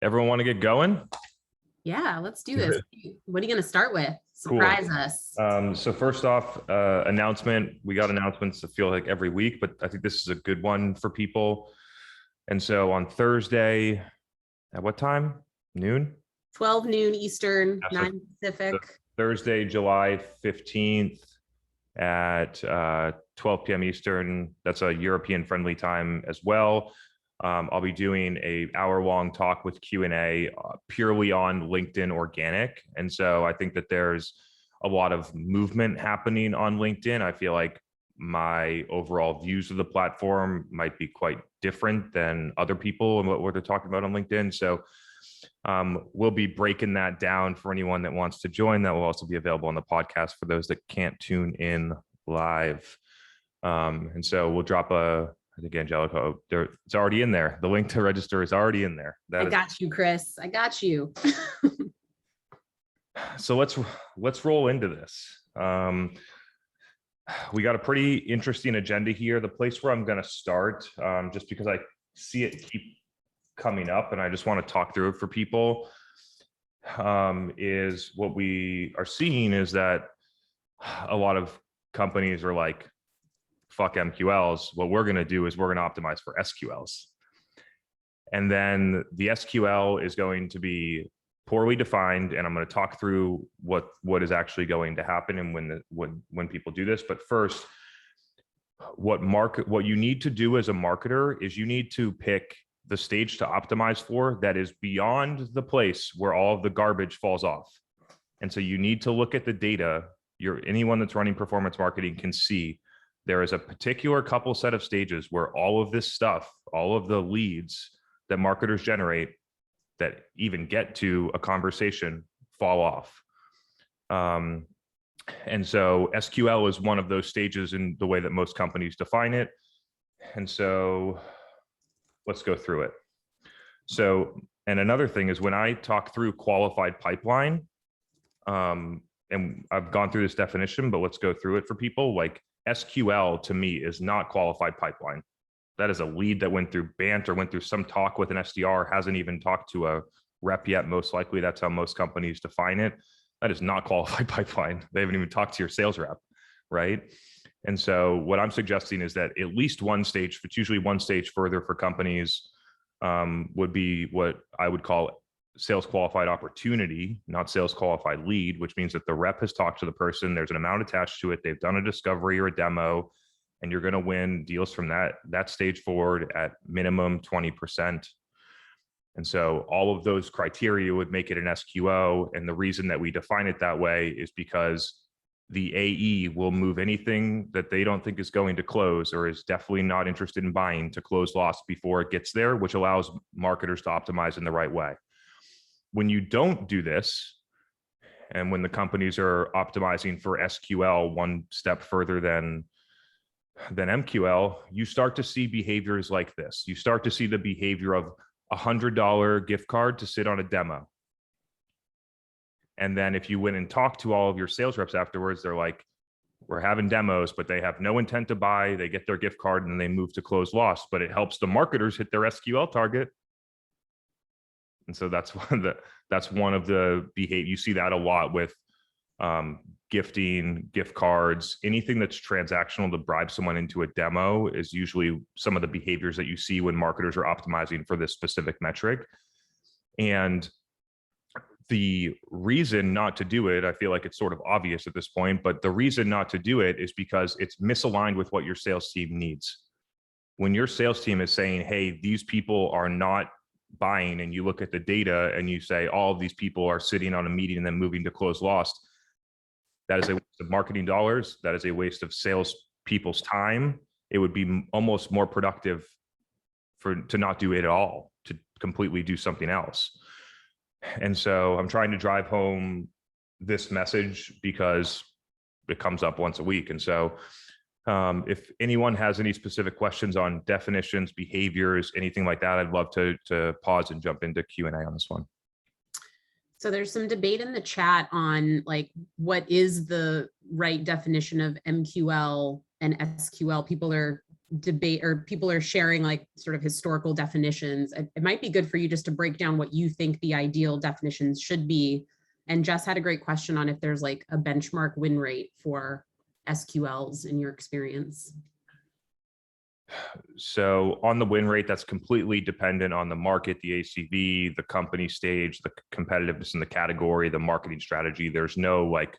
Everyone want to get going? Yeah, let's do this. What are you going to start with? Surprise us. So first off, announcement. We got announcements I feel like every week, but I think this is a good one for people. And so on Thursday, at what time? Noon? 12 noon Eastern, Yeah, 9 Pacific. Thursday, July 15th at 12 p.m. Eastern. That's a European friendly time as well. I'll be doing an hour-long talk with Q&A purely on LinkedIn organic. And so I think that there's a lot of movement happening on LinkedIn. I feel like my overall views of the platform might be quite different than other people and what they're talking about on LinkedIn. So we'll be breaking that down for anyone that wants to join. That will also be available on the podcast for those that can't tune in live. And so we'll drop I think Angelica, it's already in there. The link to register is already in there. I got you, Chris. I got you. So let's roll into this. We got a pretty interesting agenda here. The place where I'm going to start, just because I see it keep coming up and I just want to talk through it for people, is what we are seeing is that a lot of companies are like, fuck MQLs. What we're going to do is we're going to optimize for SQLs. And then the SQL is going to be poorly defined. And I'm going to talk through what is actually going to happen and when people do this. But first, what you need to do as a marketer is you need to pick the stage to optimize for that is beyond the place where all of the garbage falls off. And so you need to look at the data. Anyone that's running performance marketing can see there is a particular couple set of stages where all of this stuff, all of the leads that marketers generate that even get to a conversation fall off. And so SQL is one of those stages in the way that most companies define it. And so let's go through it. So, and another thing is when I talk through qualified pipeline, and I've gone through this definition, but let's go through it for people. Like SQL to me is not qualified pipeline. That is a lead that went through BANT or went through some talk with an SDR, hasn't even talked to a rep yet. Most likely that's how most companies define it. That is not qualified pipeline. They haven't even talked to your sales rep, right? And so what I'm suggesting is that at least one stage, it's usually one stage further for companies, would be what I would call sales qualified opportunity, not sales qualified lead, which means that the rep has talked to the person, there's an amount attached to it, they've done a discovery or a demo, and you're going to win deals from that stage forward at minimum 20%. And so all of those criteria would make it an SQO. And the reason that we define it that way is because the AE will move anything that they don't think is going to close or is definitely not interested in buying to close loss before it gets there, which allows marketers to optimize in the right way. When you don't do this, and when the companies are optimizing for SQL one step further than MQL, you start to see behaviors like this. You start to see the behavior of $100 gift card to sit on a demo. And then if you went and talked to all of your sales reps afterwards, they're like, we're having demos, but they have no intent to buy. They get their gift card and then they move to close loss, but it helps the marketers hit their SQL target. And so that's one of the behavior. You see that a lot with gifting, gift cards, anything that's transactional to bribe someone into a demo is usually some of the behaviors that you see when marketers are optimizing for this specific metric. And the reason not to do it, I feel like it's sort of obvious at this point, but the reason not to do it is because it's misaligned with what your sales team needs. When your sales team is saying, hey, these people are not buying, and you look at the data and you say all of these people are sitting on a meeting and then moving to close lost, that is a waste of marketing dollars. That is a waste of sales people's time. It would be almost more productive to not do it at all, to completely do something else. And so I'm trying to drive home this message because it comes up once a week. And so if anyone has any specific questions on definitions, behaviors, anything like that, I'd love to pause and jump into Q&A on this one. So there's some debate in the chat on like, what is the right definition of MQL and SQL? People are debate or people are sharing like sort of historical definitions, it might be good for you just to break down what you think the ideal definitions should be. And Jess had a great question on if there's like a benchmark win rate for SQLs in your experience. So on the win rate, that's completely dependent on the market, the ACV, the company stage, the competitiveness in the category, the marketing strategy. There's no like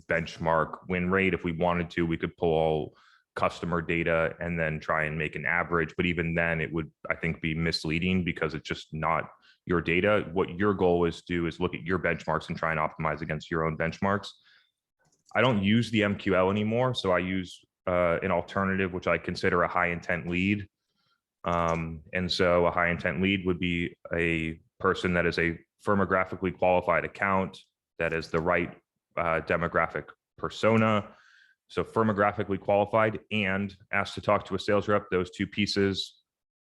benchmark win rate. If we wanted to, we could pull all customer data and then try and make an average. But even then it would, I think, be misleading because it's just not your data. What your goal is to do is look at your benchmarks and try and optimize against your own benchmarks. I don't use the MQL anymore. So I use an alternative, which I consider a high intent lead. And so a high intent lead would be a person that is a firmographically qualified account that is the right demographic persona. So firmographically qualified and asked to talk to a sales rep. Those two pieces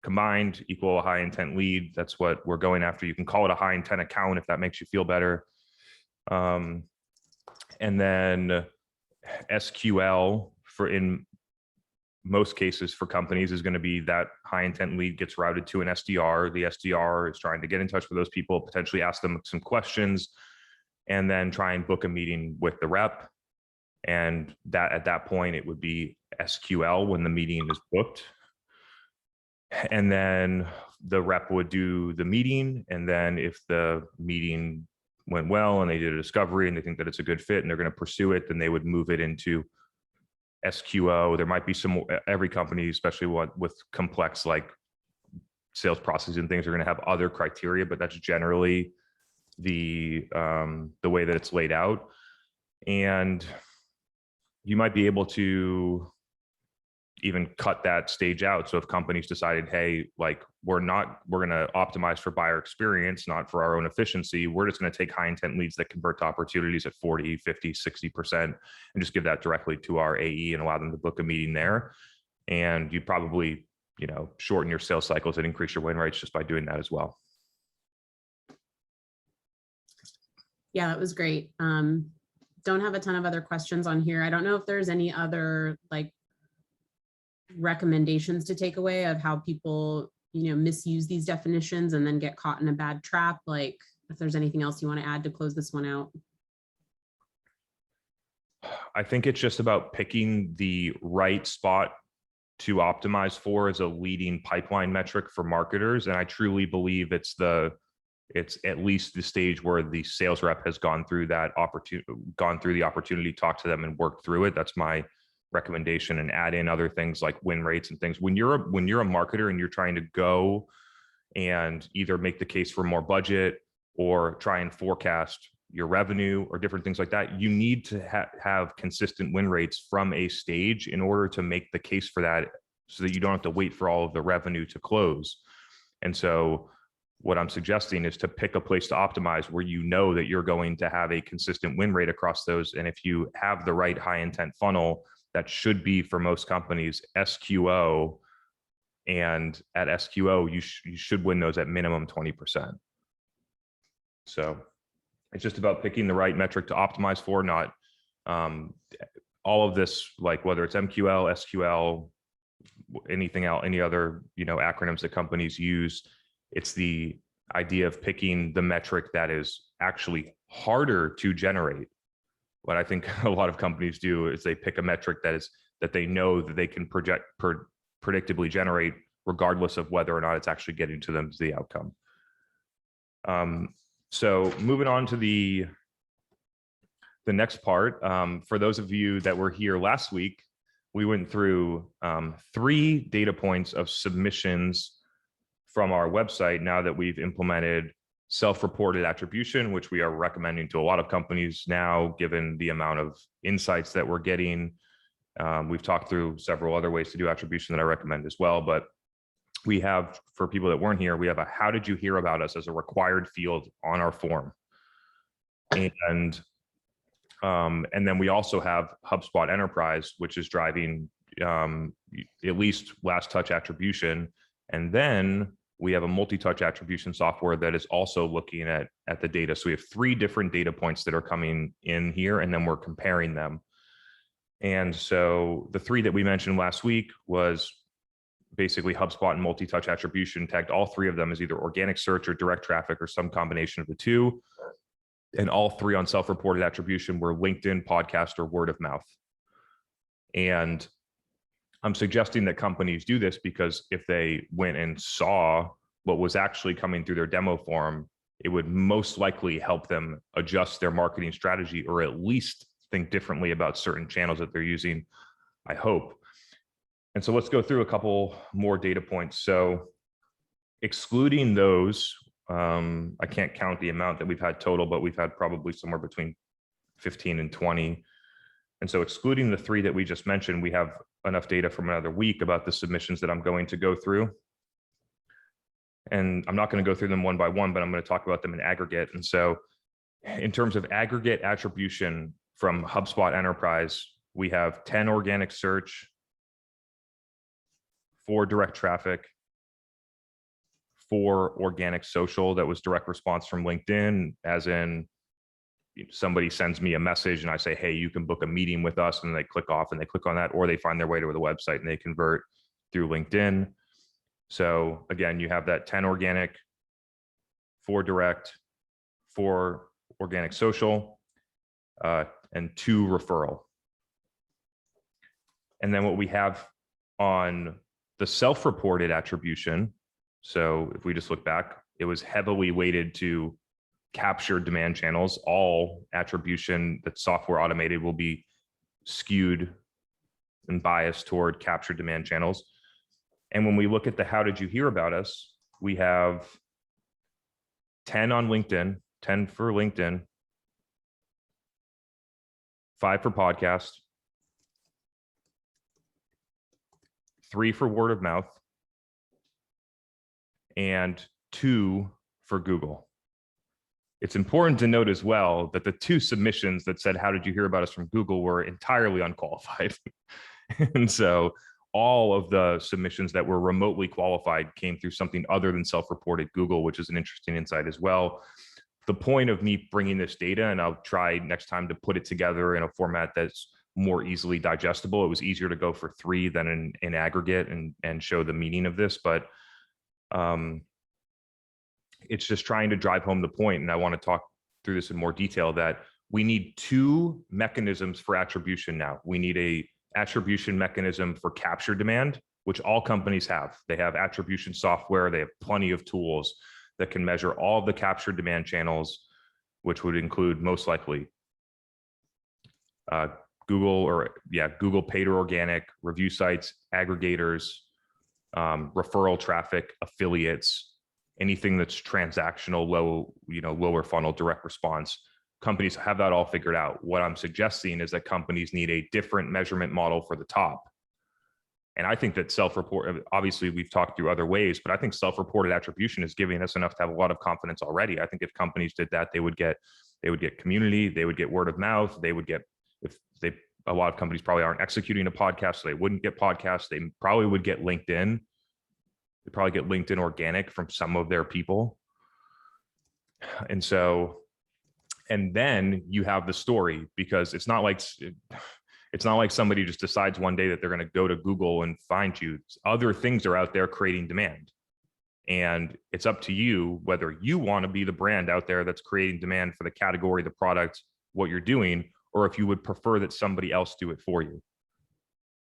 combined equal a high intent lead. That's what we're going after. You can call it a high intent account if that makes you feel better. And then SQL for in most cases for companies is going to be that high intent lead gets routed to an SDR. The SDR is trying to get in touch with those people, potentially ask them some questions, and then try and book a meeting with the rep. And that at that point, it would be SQL when the meeting is booked. And then the rep would do the meeting. And then if the meeting went well and they did a discovery and they think that it's a good fit and they're going to pursue it, then they would move it into SQO. There might be some, every company, especially with complex like sales processes and things, are going to have other criteria, but that's generally the way that it's laid out. And you might be able to even cut that stage out. So if companies decided, hey, like we're going to optimize for buyer experience, not for our own efficiency, we're just going to take high intent leads that convert to opportunities at 40, 50, 60%, and just give that directly to our AE and allow them to book a meeting there. And you probably, shorten your sales cycles and increase your win rates just by doing that as well. Yeah, that was great. Don't have a ton of other questions on here. I don't know if there's any other like recommendations to take away of how people, misuse these definitions and then get caught in a bad trap. Like if there's anything else you want to add to close this one out. I think it's just about picking the right spot to optimize for as a leading pipeline metric for marketers. And I truly believe it's at least the stage where the sales rep has gone through the opportunity, talked to them and worked through it. That's my recommendation, and add in other things like win rates and things. When you're a marketer and you're trying to go and either make the case for more budget or try and forecast your revenue or different things like that, you need to have consistent win rates from a stage in order to make the case for that, so that you don't have to wait for all of the revenue to close. And so what I'm suggesting is to pick a place to optimize where you know that you're going to have a consistent win rate across those. And if you have the right high intent funnel, that should be for most companies SQO. And at SQO, you should win those at minimum 20%. So it's just about picking the right metric to optimize for, not all of this, like whether it's MQL, SQL, anything else, any other, acronyms that companies use. It's the idea of picking the metric that is actually harder to generate. What I think a lot of companies do is they pick a metric that they know that they can predictably generate, regardless of whether or not it's actually getting to them to the outcome. So moving on to the next part, for those of you that were here last week, we went through 3 data points of submissions from our website now that we've implemented self-reported attribution, which we are recommending to a lot of companies now, given the amount of insights that we're getting. We've talked through several other ways to do attribution that I recommend as well, but we have, for people that weren't here, we have a how did you hear about us as a required field on our form. And then we also have HubSpot Enterprise, which is driving at least last touch attribution. And then we have a multi-touch attribution software that is also looking at the data. So we have 3 different data points that are coming in here, and then we're comparing them. And so the 3 that we mentioned last week was basically HubSpot and multi-touch attribution tagged all three of them as either organic search or direct traffic or some combination of the two. And all three on self-reported attribution were LinkedIn, podcast, or word of mouth. And I'm suggesting that companies do this because if they went and saw what was actually coming through their demo form, it would most likely help them adjust their marketing strategy, or at least think differently about certain channels that they're using, I hope. And so let's go through a couple more data points. So excluding those, I can't count the amount that we've had total, but we've had probably somewhere between 15 and 20. And so excluding the three that we just mentioned, we have enough data from another week about the submissions that I'm going to go through. And I'm not going to go through them one by one, but I'm going to talk about them in aggregate. And so in terms of aggregate attribution from HubSpot Enterprise, we have 10 organic search, 4 direct traffic, 4 organic social that was direct response from LinkedIn, as in somebody sends me a message and I say, hey, you can book a meeting with us, and they click off and they click on that, or they find their way to the website and they convert through LinkedIn. So again, you have that 10 organic, 4 direct, 4 organic social, and 2 referral. And then what we have on the self-reported attribution, so if we just look back, it was heavily weighted to capture demand channels. All attribution that's software automated will be skewed and biased toward capture demand channels. And when we look at the how did you hear about us, we have 10 on LinkedIn, 10 for LinkedIn, 5 for podcast, 3 for word of mouth, and 2 for Google. It's important to note as well that the 2 submissions that said, how did you hear about us from Google, were entirely unqualified. And so all of the submissions that were remotely qualified came through something other than self-reported Google, which is an interesting insight as well. The point of me bringing this data, and I'll try next time to put it together in a format that's more easily digestible. It was easier to go for 3 than in aggregate and show the meaning of this, but it's just trying to drive home the point. And I want to talk through this in more detail, that we need 2 mechanisms for attribution now. We need a attribution mechanism for capture demand, which all companies have. They have attribution software. They have plenty of tools that can measure all of the capture demand channels, which would include most likely Google paid or organic, review sites, aggregators, referral traffic, affiliates, anything that's transactional, lower funnel, direct response. Companies have that all figured out. What I'm suggesting is that companies need a different measurement model for the top. And I think that self-report, obviously we've talked through other ways, but I think self-reported attribution is giving us enough to have a lot of confidence already. I think if companies did that, they would get community, they would get word of mouth, a lot of companies probably aren't executing a podcast, so they wouldn't get podcasts. They probably would get LinkedIn. They probably get LinkedIn organic from some of their people. And then you have the story, because it's not like somebody just decides one day that they're going to go to Google and find you. Other things are out there creating demand. And it's up to you whether you want to be the brand out there that's creating demand for the category, the product, what you're doing, or if you would prefer that somebody else do it for you.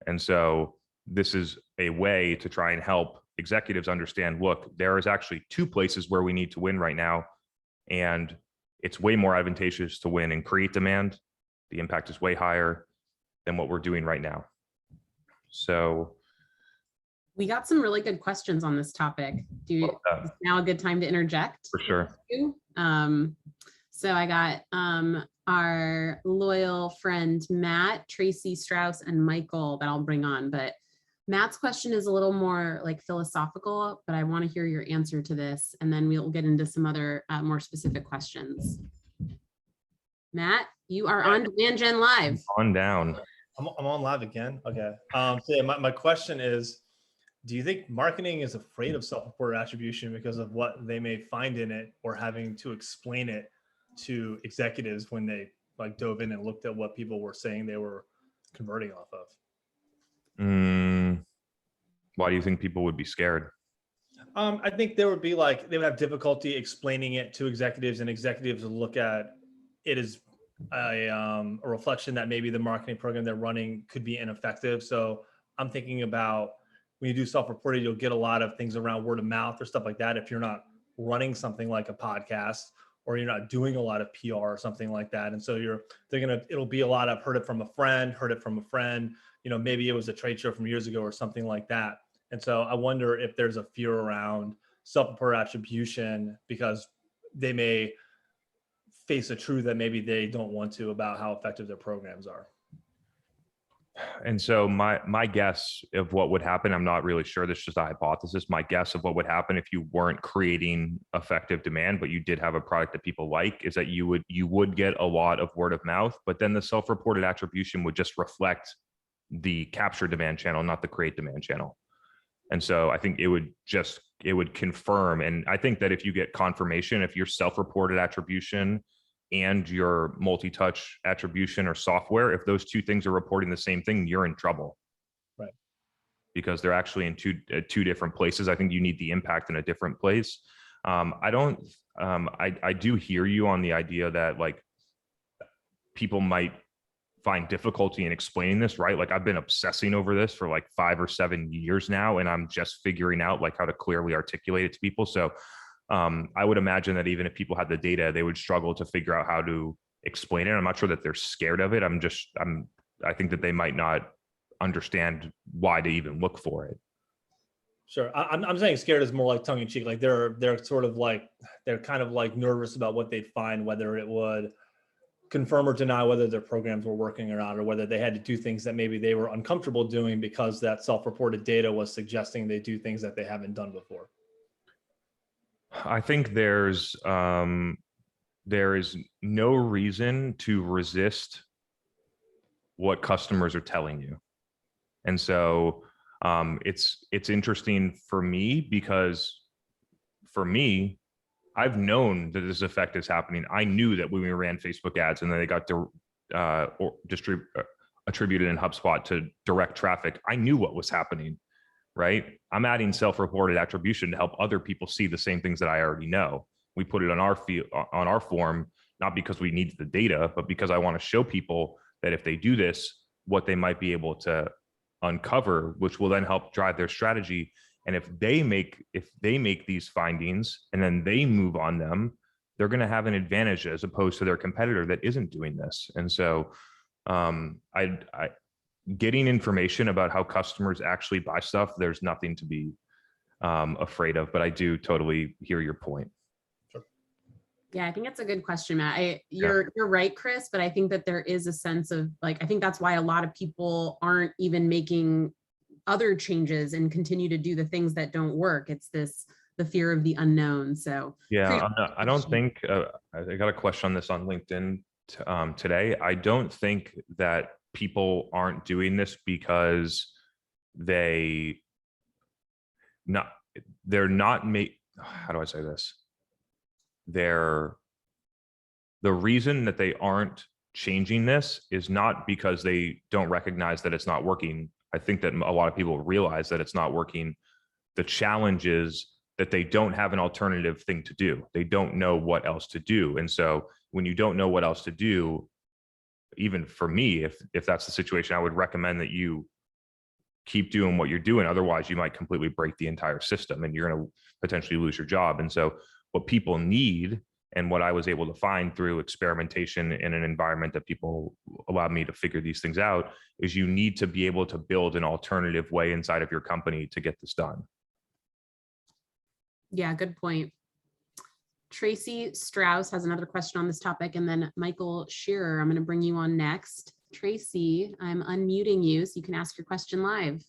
And so this is a way to try and help executives understand, look, there is actually 2 places where we need to win right now. And it's way more advantageous to win and create demand. The impact is way higher than what we're doing right now. So we got some really good questions on this topic. Is now a good time to interject? For sure. So I got our loyal friend, Matt, Tracy Strauss, and Michael that I'll bring on. But Matt's question is a little more like philosophical, but I want to hear your answer to this. And then we'll get into some other more specific questions. Matt, you are on Demand Gen Live. On down. I'm on live again. Okay. So yeah, my question is, do you think marketing is afraid of self-reported attribution because of what they may find in it, or having to explain it to executives when they dove in and looked at what people were saying they were converting off of? Why do you think people would be scared? I think there would be like, they would have difficulty explaining it to executives, and executives would look at it as a reflection that maybe the marketing program they're running could be ineffective. So I'm thinking about when you do self-reported, you'll get a lot of things around word of mouth or stuff like that. If you're not running something like a podcast, or you're not doing a lot of PR or something like that. And so it'll be a lot of heard it from a friend, maybe it was a trade show from years ago or something like that. And so I wonder if there's a fear around self-reported attribution because they may face a truth that maybe they don't want to about how effective their programs are. And so my guess of what would happen, I'm not really sure, this is just a hypothesis. My guess of what would happen if you weren't creating effective demand, but you did have a product that people like, is that you would get a lot of word of mouth, but then the self-reported attribution would just reflect the capture demand channel, not the create demand channel. And so I think it would confirm. And I think that if you get confirmation, if your self-reported attribution and your multi-touch attribution or software, if those two things are reporting the same thing, you're in trouble. Right. Because they're actually in two different places. I think you need the impact in a different place. I do hear you on the idea that like people might find difficulty in explaining this, right? Like I've been obsessing over this for like 5 or 7 years now, and I'm just figuring out like how to clearly articulate it to people. So I would imagine that even if people had the data, they would struggle to figure out how to explain it. I'm not sure that they're scared of it. I think that they might not understand why to even look for it. Sure. I'm saying scared is more like tongue in cheek. Like they're kind of like nervous about what they'd find, whether it would confirm or deny whether their programs were working or not, or whether they had to do things that maybe they were uncomfortable doing because that self-reported data was suggesting they do things that they haven't done before. I think there is no reason to resist what customers are telling you. And so it's interesting for me because for me, I've known that this effect is happening. I knew that when we ran Facebook ads and then they got attributed in HubSpot to direct traffic, I knew what was happening. Right? I'm adding self-reported attribution to help other people see the same things that I already know. We put it on our form, not because we need the data, but because I want to show people that if they do this, what they might be able to uncover, which will then help drive their strategy. And if they make these findings and then they move on them, they're going to have an advantage as opposed to their competitor that isn't doing this. And so getting information about how customers actually buy stuff, there's nothing to be afraid of, but I do totally hear your point. Yeah, I think that's a good question, Matt. You're right, Chris, but I think that there is a sense of like, I think that's why a lot of people aren't even making other changes and continue to do the things that don't work. It's the fear of the unknown. So yeah, I don't think, I got a question on this on LinkedIn today. I don't think that people aren't doing this because they're not how do I say this? The reason that they aren't changing this is not because they don't recognize that it's not working. I think that a lot of people realize that it's not working. The challenge is that they don't have an alternative thing to do. They don't know what else to do. And so when you don't know what else to do, even for me, if that's the situation, I would recommend that you keep doing what you're doing. Otherwise, you might completely break the entire system and you're going to potentially lose your job. And so what people need, and what I was able to find through experimentation in an environment that people allowed me to figure these things out, is you need to be able to build an alternative way inside of your company to get this done. Yeah, good point. Tracy Strauss has another question on this topic, and then Michael Shearer, I'm going to bring you on next. Tracy, I'm unmuting you so you can ask your question live.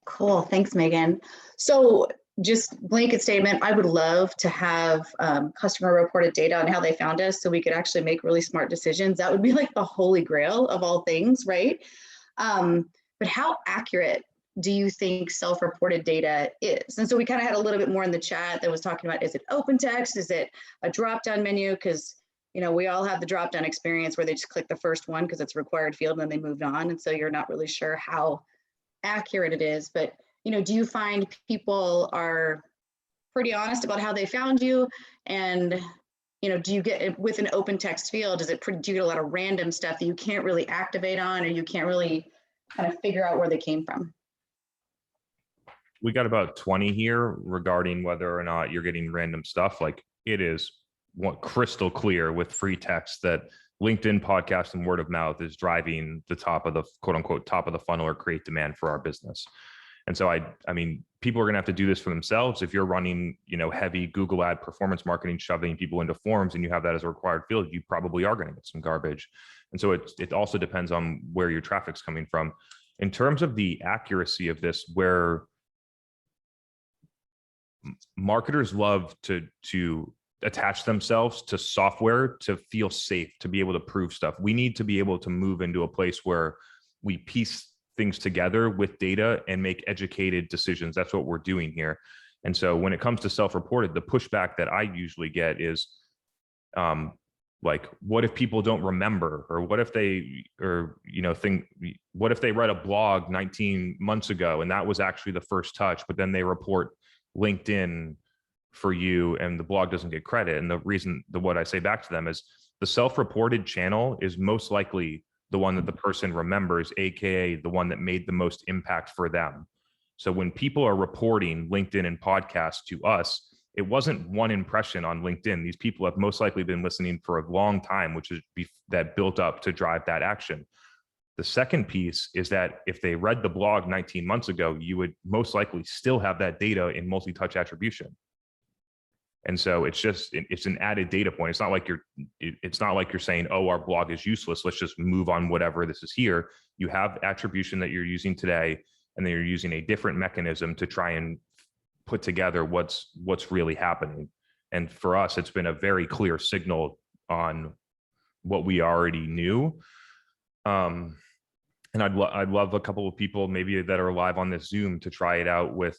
Cool. Thanks, Megan. So just blanket statement, I would love to have customer reported data on how they found us so we could actually make really smart decisions. That would be like the holy grail of all things, right? But how accurate do you think self-reported data is? And so we kind of had a little bit more in the chat that was talking about, is it open text? Is it a drop-down menu? Because, you know, we all have the drop-down experience where they just click the first one because it's a required field and then they moved on. And so you're not really sure how accurate it is. But do you find people are pretty honest about how they found you? And, do you get with an open text field, do you get a lot of random stuff that you can't really activate on, or you can't really kind of figure out where they came from? We got about 20 here regarding whether or not you're getting random stuff. Like, it is crystal clear with free text that LinkedIn, podcast, and word of mouth is driving the top of the quote unquote top of the funnel or create demand for our business. And so I mean, people are going to have to do this for themselves. If you're running, heavy Google ad performance marketing, shoving people into forms, and you have that as a required field, you probably are going to get some garbage. And so it also depends on where your traffic's coming from. In terms of the accuracy of this, where marketers love to attach themselves to software to feel safe, to be able to prove stuff. We need to be able to move into a place where we piece things together with data and make educated decisions. That's what we're doing here. And so when it comes to self-reported, the pushback that I usually get is like, what if people don't remember? Or what if what if they read a blog 19 months ago and that was actually the first touch, but then they report LinkedIn for you and the blog doesn't get credit? And the reason, what I say back to them is the self-reported channel is most likely the one that the person remembers, AKA the one that made the most impact for them. So when people are reporting LinkedIn and podcasts to us, it wasn't one impression on LinkedIn. These people have most likely been listening for a long time, which is that built up to drive that action. The second piece is that if they read the blog 19 months ago, you would most likely still have that data in multi-touch attribution. And so it's an added data point. It's not like you're saying, oh, our blog is useless, let's just move on whatever this is here. You have attribution that you're using today, and then you're using a different mechanism to try and put together what's really happening. And for us, it's been a very clear signal on what we already knew. And I'd love a couple of people maybe that are live on this Zoom to try it out with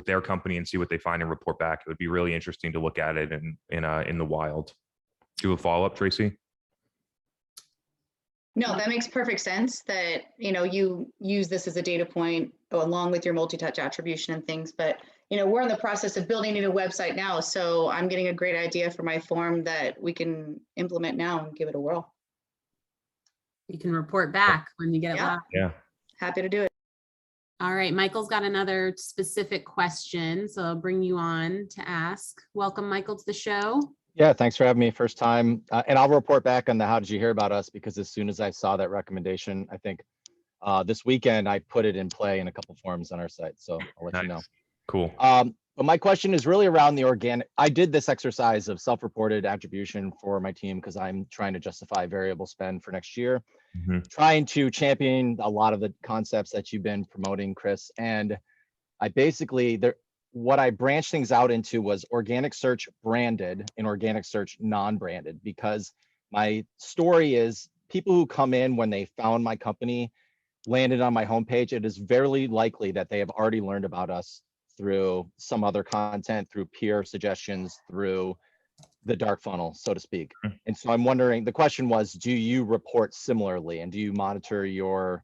their company and see what they find and report back. It would be really interesting to look at it in the wild. Do you have a follow-up, Tracy? No, that makes perfect sense that, you use this as a data point along with your multi-touch attribution and things, but, we're in the process of building a new website now. So I'm getting a great idea for my form that we can implement now and give it a whirl. You can report back when you get it live. Yeah. Happy to do it. All right, Michael's got another specific question, so I'll bring you on to ask. Welcome, Michael, to the show. Yeah, thanks for having me. First time. And I'll report back on the how did you hear about us, because as soon as I saw that recommendation, I think this weekend I put it in play in a couple forums on our site. So I'll let you know. Cool. But my question is really around the organic. I did this exercise of self-reported attribution for my team because I'm trying to justify variable spend for next year, trying to champion a lot of the concepts that you've been promoting, Chris. And I basically, what I branched things out into was organic search branded and organic search non-branded, because my story is people who come in when they found my company, landed on my homepage, it is very likely that they have already learned about us through some other content, through peer suggestions, through the dark funnel, so to speak. And so I'm wondering, the question was, do you report similarly, and do you monitor your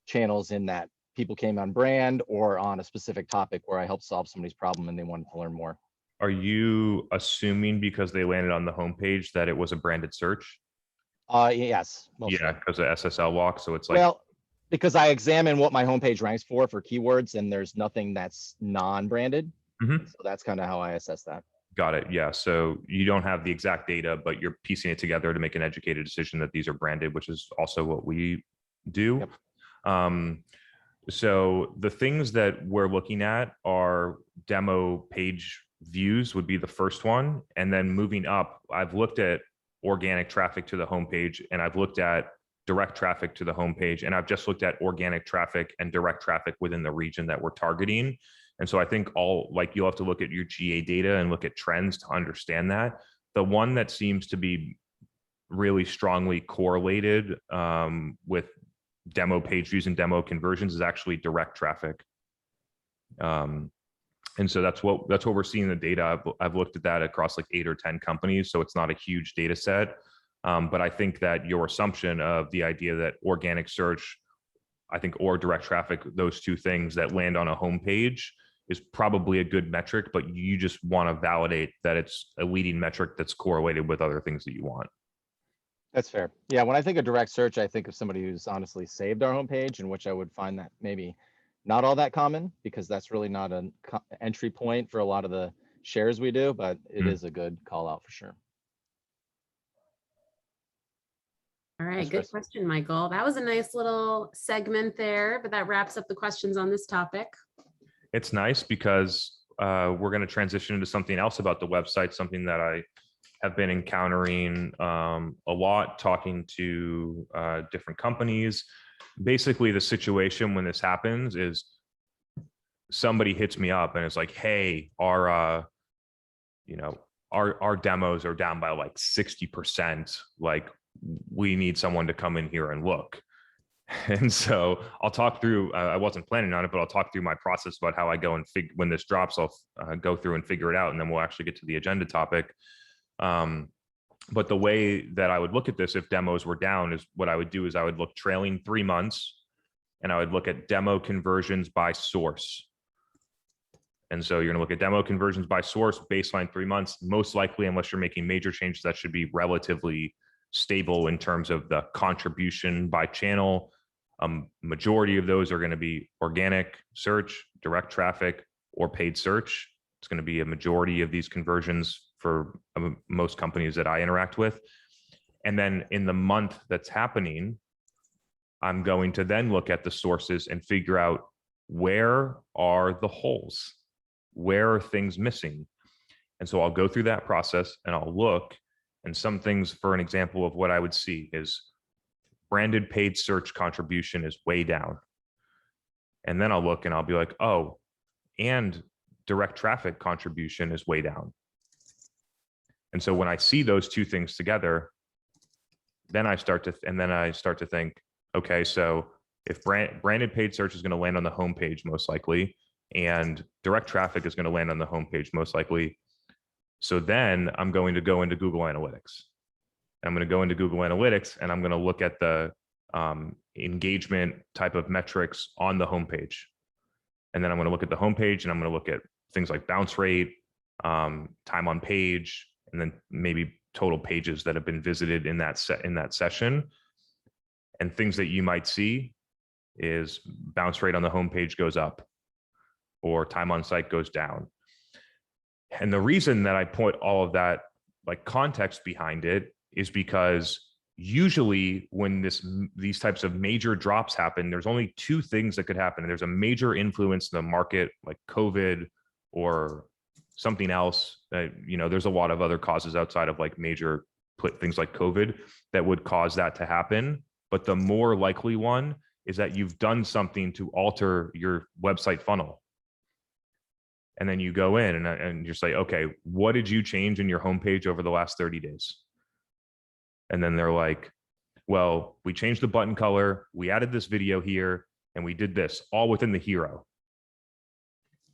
channels in that people came on brand or on a specific topic where I helped solve somebody's problem and they wanted to learn more? Are you assuming because they landed on the homepage that it was a branded search? Yes. Mostly. Yeah, because of SSL walk. So it's like, well, because I examine what my homepage ranks for keywords, and there's nothing that's non-branded. So that's kind of how I assess that. Got it. Yeah. So you don't have the exact data, but you're piecing it together to make an educated decision that these are branded, which is also what we do. Yep. So the things that we're looking at are demo page views would be the first one. And then moving up, I've looked at organic traffic to the homepage, and I've looked at direct traffic to the homepage, and I've just looked at organic traffic and direct traffic within the region that we're targeting. And so I think you'll have to look at your GA data and look at trends to understand that. The one that seems to be really strongly correlated with demo page views and demo conversions is actually direct traffic. And so that's what we're seeing in the data. I've looked at that across like 8 or 10 companies, so it's not a huge data set. But I think that your assumption of the idea that organic search, I think, or direct traffic, those two things that land on a homepage is probably a good metric, but you just want to validate that it's a leading metric that's correlated with other things that you want. That's fair. Yeah, when I think of direct search, I think of somebody who's honestly saved our homepage, in which I would find that maybe not all that common, because that's really not an entry point for a lot of the shares we do, but it is a good call out for sure. All right, Thanks, good Chris. question, Michael. That was a nice little segment there, but that wraps up the questions on this topic. It's nice because we're going to transition into something else about the website, something that I have been encountering a lot, talking to different companies. Basically, the situation when this happens is somebody hits me up and it's like, hey, our demos are down by like 60%. Like, we need someone to come in here and look. And so I'll talk through, I wasn't planning on it, but I'll talk through my process about how I go and when this drops, I'll go through and figure it out. And then we'll actually get to the agenda topic. But the way that I would look at this, if demos were down, is what I would do is I would look trailing 3 months, and I would look at demo conversions by source. And so you're going to look at demo conversions by source, baseline 3 months, most likely, unless you're making major changes, that should be relatively stable in terms of the contribution by channel. Majority of those are going to be organic search, direct traffic, or paid search. It's going to be a majority of these conversions for most companies that I interact with. And then in the month that's happening, I'm going to then look at the sources and figure out, where are the holes? Where are things missing? And so I'll go through that process and I'll look. And some things, for an example of what I would see, is branded paid search contribution is way down. And then I'll look and I'll be like, oh, and direct traffic contribution is way down. And so when I see those two things together, then I start to think, okay, so if branded paid search is going to land on the homepage most likely, and direct traffic is going to land on the homepage most likely, so then I'm going to go into Google Analytics. I'm going to go into Google Analytics and I'm going to look at the engagement type of metrics on the homepage. And then I'm going to look at the homepage and I'm going to look at things like bounce rate, time on page, and then maybe total pages that have been visited in that session. And things that you might see is bounce rate on the homepage goes up, or time on site goes down. And the reason that I put all of that like context behind it is because usually when these types of major drops happen, there's only two things that could happen. There's a major influence in the market, like COVID or something else. There's a lot of other causes outside of like major things like COVID that would cause that to happen. But the more likely one is that you've done something to alter your website funnel. And then you go in and you're like, okay, what did you change in your homepage over the last 30 days? And then they're like, well, we changed the button color, we added this video here, and we did this all within the hero.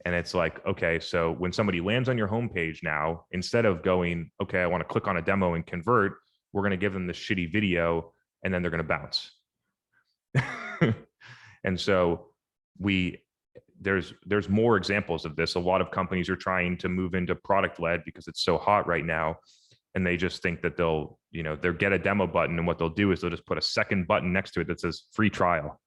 And it's like, okay, so when somebody lands on your homepage now, instead of going, okay, I want to click on a demo and convert, we're going to give them this shitty video, and then they're going to bounce. And so there's more examples of this. A lot of companies are trying to move into product led because it's so hot right now. And they just think that they'll get a demo button. And what they'll do is they'll just put a second button next to it that says free trial.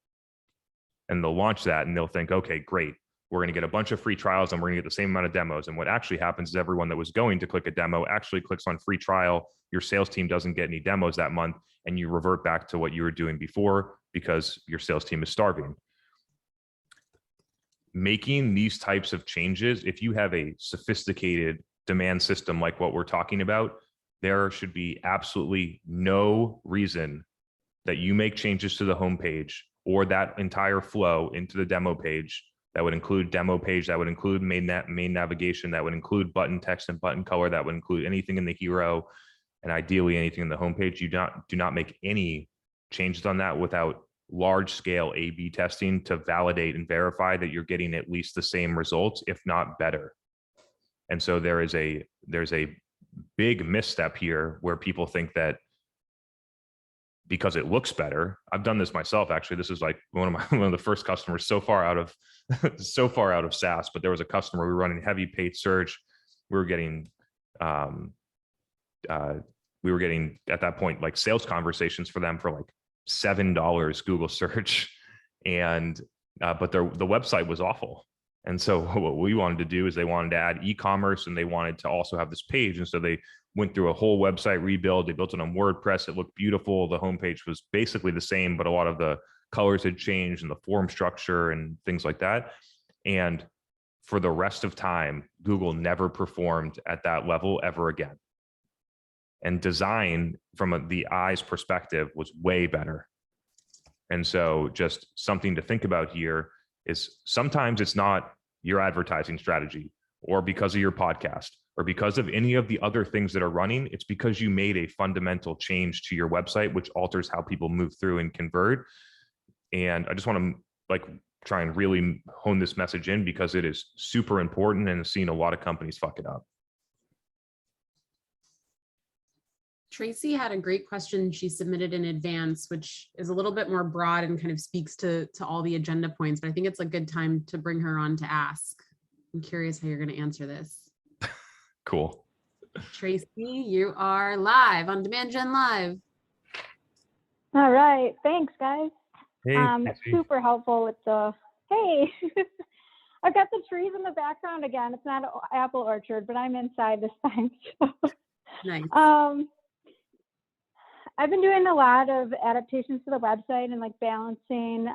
And they'll launch that and they'll think, okay, great. We're going to get a bunch of free trials and we're going to get the same amount of demos. And what actually happens is everyone that was going to click a demo actually clicks on free trial. Your sales team doesn't get any demos that month. And you revert back to what you were doing before because your sales team is starving. Making these types of changes, if you have a sophisticated demand system like what we're talking about, there should be absolutely no reason that you make changes to the homepage or that entire flow into the demo page. That would include demo page, that would include main navigation, that would include button text and button color, that would include anything in the hero, and ideally anything in the homepage. You do not make any changes on that without large scale A/B testing to validate and verify that you're getting at least the same results, if not better. And so there's a big misstep here where people think that because it looks better. I've done this myself. Actually, this is like one of the first customers so far out of SaaS, but there was a customer, we were running heavy paid search. We were getting at that point, like sales conversations for them for like $7 Google search. And, but the website was awful. And so what we wanted to do is they wanted to add e-commerce, and they wanted to also have this page. And so they went through a whole website rebuild. They built it on WordPress. It looked beautiful. The homepage was basically the same, but a lot of the colors had changed and the form structure and things like that. And for the rest of time, Google never performed at that level ever again. And design from the eye's perspective was way better. And so just something to think about here is sometimes it's not your advertising strategy or because of your podcast or because of any of the other things that are running. It's because you made a fundamental change to your website, which alters how people move through and convert. And I just want to like try and really hone this message in because it is super important, and I've seen a lot of companies fuck it up. Tracy had a great question she submitted in advance, which is a little bit more broad and kind of speaks to all the agenda points, but I think it's a good time to bring her on to ask. I'm curious how you're going to answer this. Cool. Tracy, you are live on Demand Gen Live. All right. Thanks, guys. Hey, super helpful with the, hey, I've got the trees in the background again. It's not an apple orchard, but I'm inside this time. Nice. I've been doing a lot of adaptations to the website and like balancing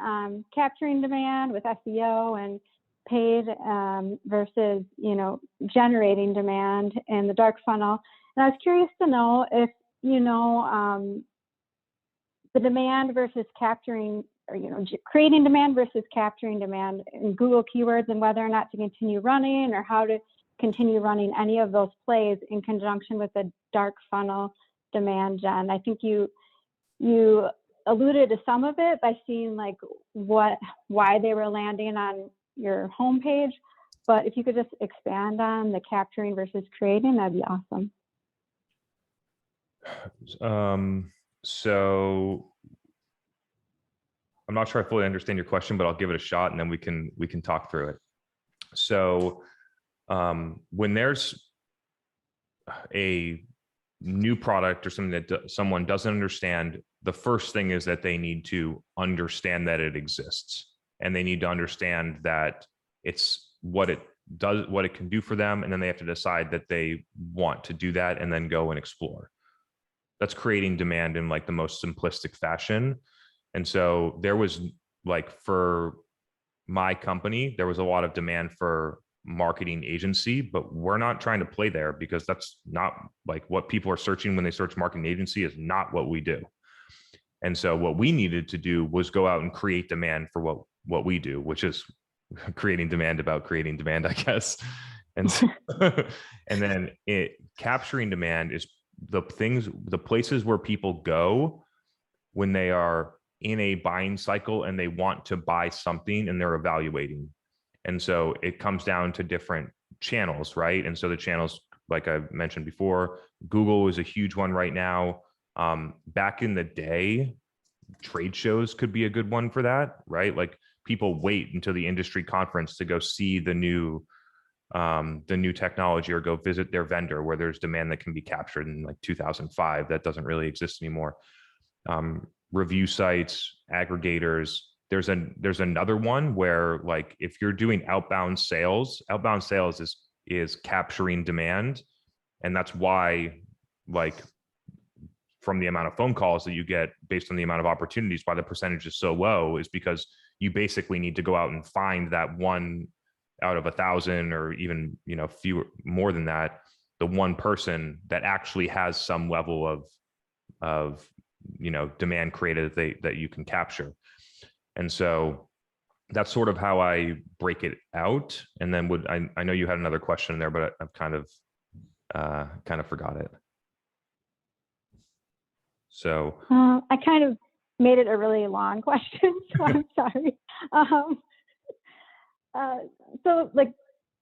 capturing demand with SEO and paid versus, you know, generating demand in the dark funnel. And I was curious to know if, you know, the demand versus capturing, or, you know, creating demand versus capturing demand in Google keywords, and whether or not to continue running or how to continue running any of those plays in conjunction with the dark funnel demand gen. I think you alluded to some of it by seeing like why they were landing on your homepage, but if you could just expand on the capturing versus creating, that'd be awesome. So I'm not sure I fully understand your question, but I'll give it a shot and then we can talk through it. So when there's a new product or something that someone doesn't understand, the first thing is that they need to understand that it exists, and they need to understand that it's what it does, what it can do for them, and then they have to decide that they want to do that and then go and explore. That's creating demand in like the most simplistic fashion. And so there was like, for my company, there was a lot of demand for marketing agency, but we're not trying to play there because that's not like what people are searching when they search marketing agency is not what we do. And so what we needed to do was go out and create demand for what we do, which is creating demand about creating demand, I guess. And so, and then capturing demand is the places where people go when they are in a buying cycle and they want to buy something and they're evaluating. And so it comes down to different channels, right? And so the channels, like I mentioned before, Google is a huge one right now. Back in the day, trade shows could be a good one for that, right? Like people wait until the industry conference to go see the new technology or go visit their vendor where there's demand that can be captured in like 2005. That doesn't really exist anymore. Review sites, aggregators. There's another one where like if you're doing outbound sales is capturing demand. And that's why, like, from the amount of phone calls that you get based on the amount of opportunities, why the percentage is so low is because you basically need to go out and find that one out of 1,000 or even, you know, fewer, more than that, the one person that actually has some level of you know, demand created that you can capture. And so that's sort of how I break it out. And then I know you had another question in there, but I've kind of forgot it. So I kind of made it a really long question, so I'm sorry. So like,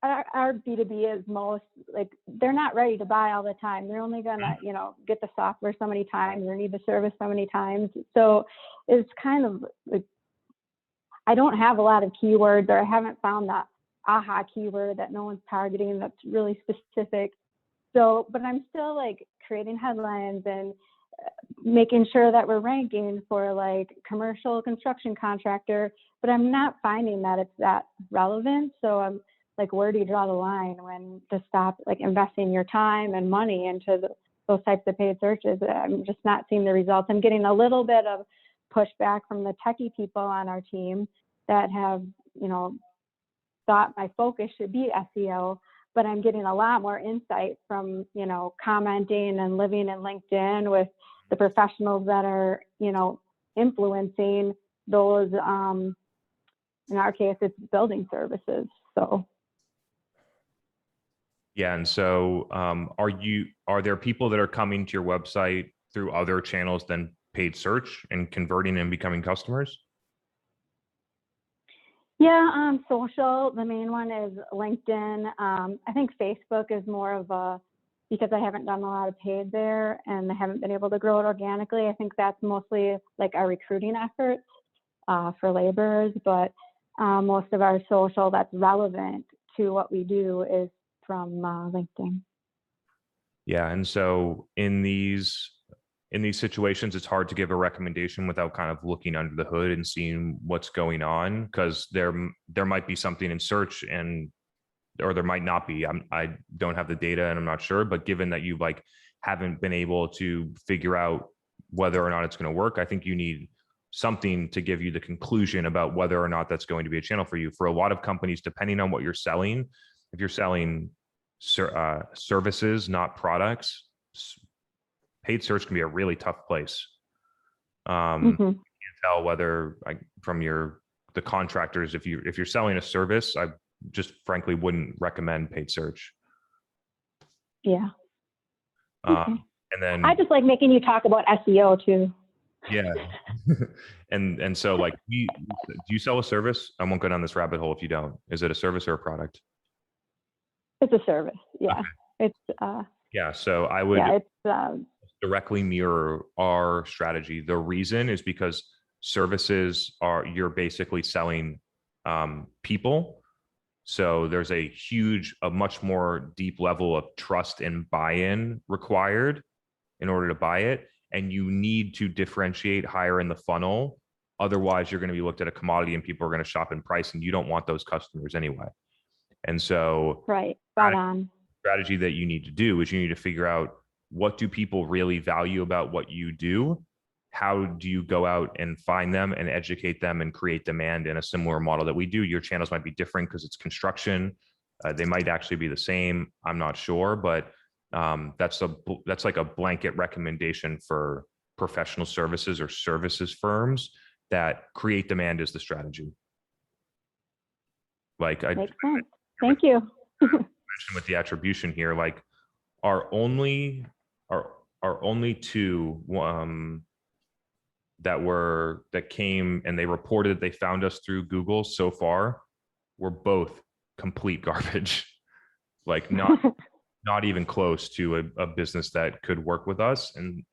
our B2B is most like, they're not ready to buy all the time. They're only gonna, you know, get the software so many times or need the service so many times. So it's kind of like, I don't have a lot of keywords, or I haven't found that aha keyword that no one's targeting that's really specific. So, but I'm still like creating headlines and making sure that we're ranking for like commercial construction contractor, but I'm not finding that it's that relevant. So I'm like, where do you draw the line when to stop like investing your time and money into those types of paid searches? I'm just not seeing the results. I'm getting a little bit of pushback from the techie people on our team that have, you know, thought my focus should be SEO, but I'm getting a lot more insight from, you know, commenting and living in LinkedIn with the professionals that are, you know, influencing those, in our case, it's building services. So. Yeah. And so are there people that are coming to your website through other channels than paid search and converting and becoming customers? Yeah, social, the main one is LinkedIn. I think Facebook is more of a, because I haven't done a lot of paid there and I haven't been able to grow it organically. I think that's mostly like our recruiting efforts for laborers, but most of our social that's relevant to what we do is from LinkedIn. Yeah. And so in these situations, it's hard to give a recommendation without kind of looking under the hood and seeing what's going on, because there might be something in search or there might not be. I don't have the data and I'm not sure, but given that you like haven't been able to figure out whether or not it's going to work, I think you need something to give you the conclusion about whether or not that's going to be a channel for you. For a lot of companies, depending on what you're selling, if you're selling services, not products, paid search can be a really tough place. You can't tell whether from the contractors, if you're selling a service, I just frankly wouldn't recommend paid search. Yeah. Okay. And then I just like making you talk about SEO too. Yeah. and so like do you sell a service? I won't go down this rabbit hole if you don't. Is it a service or a product? It's a service. Yeah. Okay. It's yeah. So I would directly mirror our strategy. The reason is because services you're basically selling people. So there's a much more deep level of trust and buy-in required in order to buy it. And you need to differentiate higher in the funnel. Otherwise, you're going to be looked at a commodity and people are going to shop in price, and you don't want those customers anyway. And so right, spot on. Strategy that you need to do is you need to figure out, what do people really value about what you do? How do you go out and find them and educate them and create demand in a similar model that we do? Your channels might be different because it's construction. They might actually be the same. I'm not sure, but that's like a blanket recommendation for professional services or services firms that create demand is the strategy. Like makes sense. Thank you. Mentioned with the attribution here, like our only two that came and they reported they found us through Google so far were both complete garbage. Like not even close to a business that could work with us. And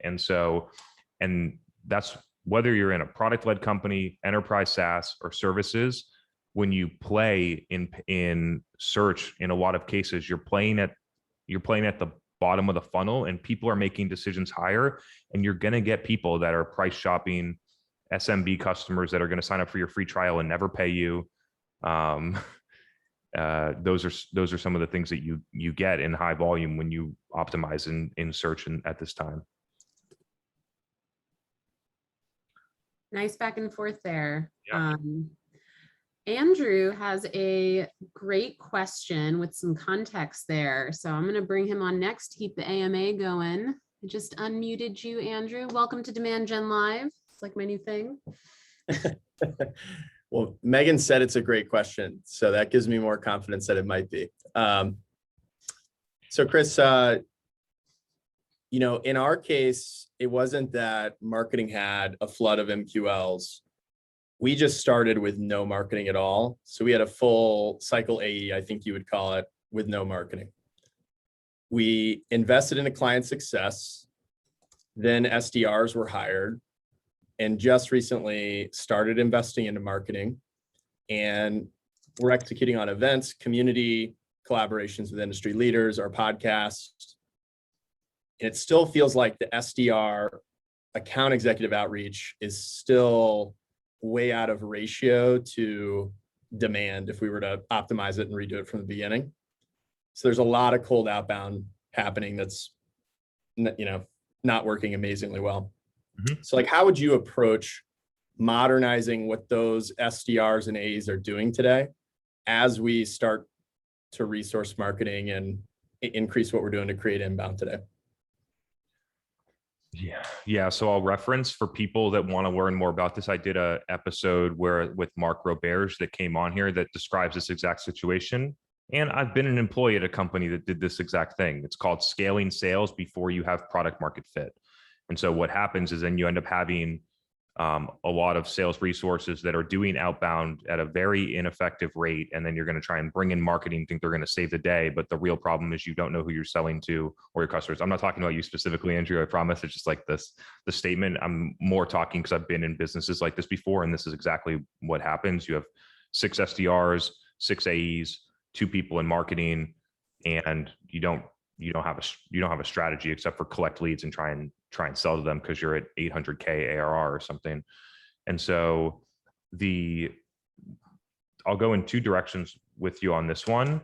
that's whether you're in a product-led company, enterprise SaaS, or services. When you play in search, in a lot of cases, you're playing at the bottom of the funnel, and people are making decisions higher, and you're going to get people that are price shopping, SMB customers that are going to sign up for your free trial and never pay you. Those are some of the things that you get in high volume when you optimize in search at this time. Nice back and forth there. Yeah. Andrew has a great question with some context there. So I'm going to bring him on next to keep the AMA going. I just unmuted you, Andrew. Welcome to Demand Gen Live. It's like my new thing. Well, Megan said it's a great question, so that gives me more confidence that it might be. So Chris, in our case, it wasn't that marketing had a flood of MQLs we just started with no marketing at all. So we had a full cycle AE, I think you would call it, with no marketing. We invested into client success, then SDRs were hired, and just recently started investing into marketing. And we're executing on events, community collaborations with industry leaders, our podcast. And it still feels like the SDR account executive outreach is still way out of ratio to demand if we were to optimize it and redo it from the beginning. So there's a lot of cold outbound happening that's, not working amazingly well. Mm-hmm. So like, how would you approach modernizing what those SDRs and AEs are doing today as we start to resource marketing and increase what we're doing to create inbound today? Yeah. So I'll reference for people that want to learn more about this. I did a episode with Mark Roberge that came on here that describes this exact situation. And I've been an employee at a company that did this exact thing. It's called scaling sales before you have product market fit. And so what happens is then you end up having a lot of sales resources that are doing outbound at a very ineffective rate. And then you're going to try and bring in marketing, think they're going to save the day. But the real problem is you don't know who you're selling to or your customers. I'm not talking about you specifically, Andrew, I promise. It's just like the statement. I'm more talking because I've been in businesses like this before. And this is exactly what happens. You have 6 SDRs, 6 AEs, 2 people in marketing, and you don't have a strategy except for collect leads and try and sell to them because you're at 800K ARR or something. And so I'll go in 2 directions with you on this one,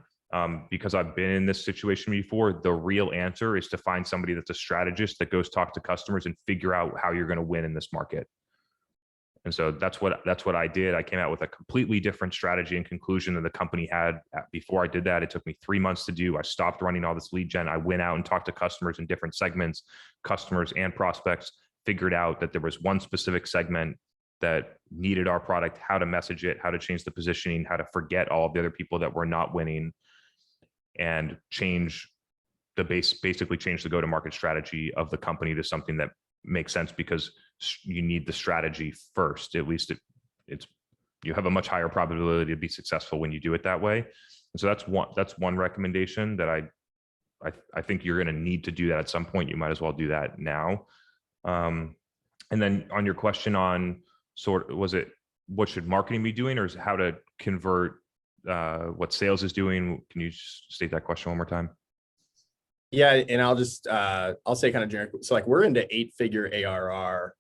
because I've been in this situation before. The real answer is to find somebody that's a strategist that goes talk to customers and figure out how you're going to win in this market. And so that's what I did. I came out with a completely different strategy and conclusion than the company had. Before I did that, it took me 3 months to do. I stopped running all this lead gen. I went out and talked to customers in different segments, customers and prospects, figured out that there was one specific segment that needed our product, how to message it, how to change the positioning, how to forget all of the other people that were not winning, and basically change the go-to-market strategy of the company to something that makes sense, because you need the strategy first. At least you have a much higher probability to be successful when you do it that way. And so that's one recommendation that I think you're going to need to do that at some point. You might as well do that now. And then on your question on what should marketing be doing, or is it how to convert what sales is doing? Can you just state that question one more time? Yeah, and I'll say kind of generic. So like, we're into 8-figure ARR,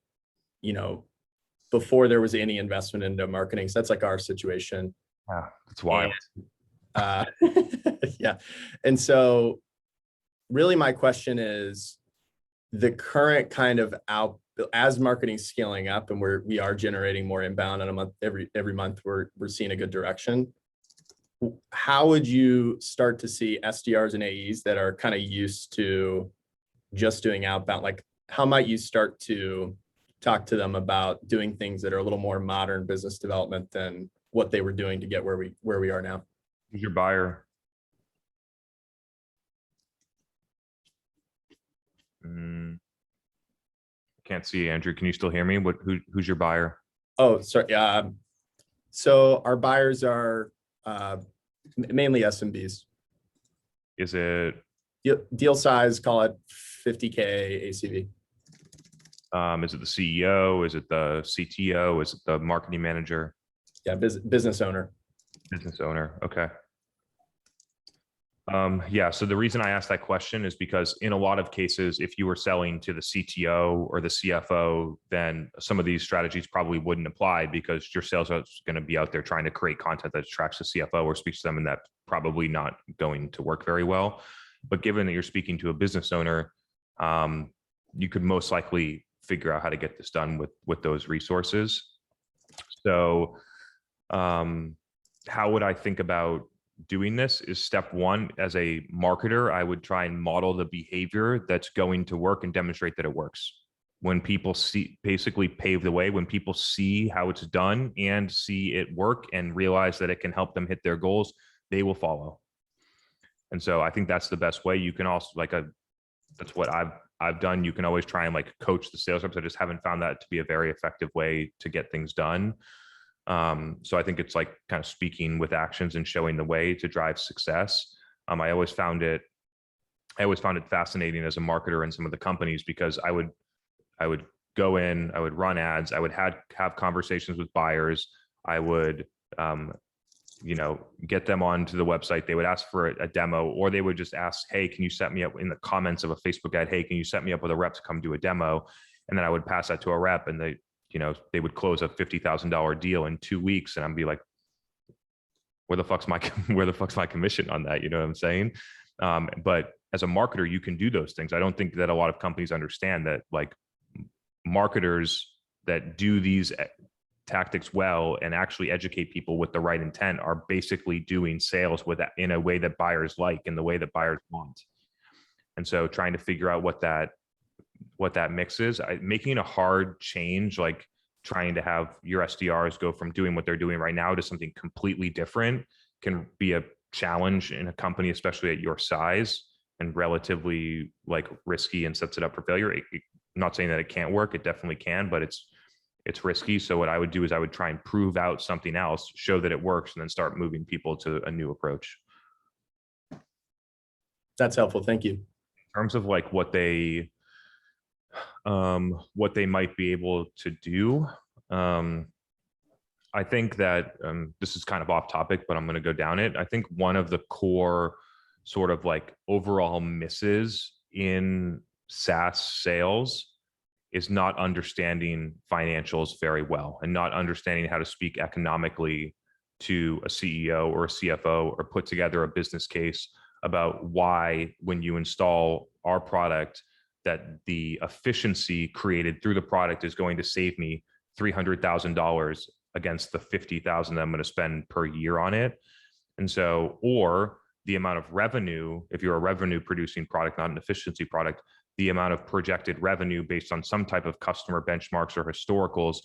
before there was any investment into marketing. So that's like our situation. Yeah, that's wild. And, yeah. And so really my question is, the current kind of as marketing scaling up and we are generating more inbound on a month, every month, we're seeing a good direction. How would you start to see SDRs and AEs that are kind of used to just doing outbound? Like, how might you start to talk to them about doing things that are a little more modern business development than what they were doing to get where we are now? Who's your buyer? Can't see, Andrew. Can you still hear me? Who's your buyer? Oh, sorry. So our buyers are mainly SMBs. Is it deal size? Call it 50K ACV. Is it the CEO? Is it the CTO? Is it the marketing manager? Yeah, business owner. Business owner. Okay. Yeah. So the reason I asked that question is because in a lot of cases, if you were selling to the CTO or the CFO, then some of these strategies probably wouldn't apply, because your sales is going to be out there trying to create content that attracts the CFO or speaks to them, and that's probably not going to work very well. But given that you're speaking to a business owner, you could most likely figure out how to get this done with those resources. So how would I think about doing this? Is step 1, as a marketer, I would try and model the behavior that's going to work and demonstrate that it works. When people basically pave the way, when people see how it's done and see it work and realize that it can help them hit their goals, they will follow. And so I think that's the best way. You can also that's what I've done. You can always try and coach the sales reps. I just haven't found that to be a very effective way to get things done. So I think it's like kind of speaking with actions and showing the way to drive success. I always found it fascinating as a marketer in some of the companies, because I would go in, I would run ads, I would have conversations with buyers, I would get them onto the website. They would ask for a demo, or they would just ask, hey, can you set me up in the comments of a Facebook ad? Hey, can you set me up with a rep to come do a demo? And then I would pass that to a rep, and they would close a $50,000 deal in 2 weeks. And I'd be like, where the fuck's my commission on that? You know what I'm saying? But as a marketer, you can do those things. I don't think that a lot of companies understand that, like, marketers that do these tactics well and actually educate people with the right intent are basically doing sales with that in a way that buyers like, in the way that buyers want. And so trying to figure out what that mix is, making a hard change, like trying to have your SDRs go from doing what they're doing right now to something completely different, can be a challenge in a company, especially at your size, and relatively like risky, and sets it up for failure. I'm not saying that it can't work, it definitely can, but it's risky. So what I would do is I would try and prove out something else, show that it works, and then start moving people to a new approach. That's helpful. Thank you. In terms of like what they might be able to do, I think that this is kind of off topic, but I'm going to go down it. I think one of the core sort of like overall misses in SaaS sales is not understanding financials very well, and not understanding how to speak economically to a CEO or a CFO, or put together a business case about why, when you install our product, that the efficiency created through the product is going to save me $300,000 against the $50,000 that I'm going to spend per year on it. And so, or the amount of revenue, if you're a revenue producing product, not an efficiency product, the amount of projected revenue based on some type of customer benchmarks or historicals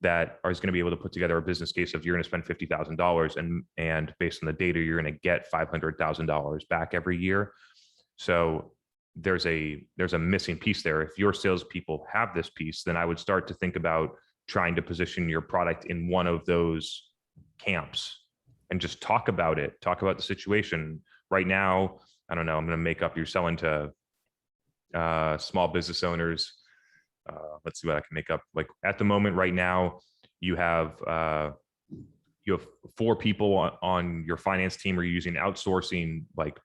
that is going to be able to put together a business case of, you're going to spend $50,000 and based on the data, you're going to get $500,000 back every year. So there's a missing piece there. If your salespeople have this piece, then I would start to think about trying to position your product in one of those camps and just talk about it, talk about the situation. Right now, I don't know, I'm going to make up, you're selling to small business owners. Let's see what I can make up. Like at the moment right now, you have 4 people on your finance team are using outsourcing, like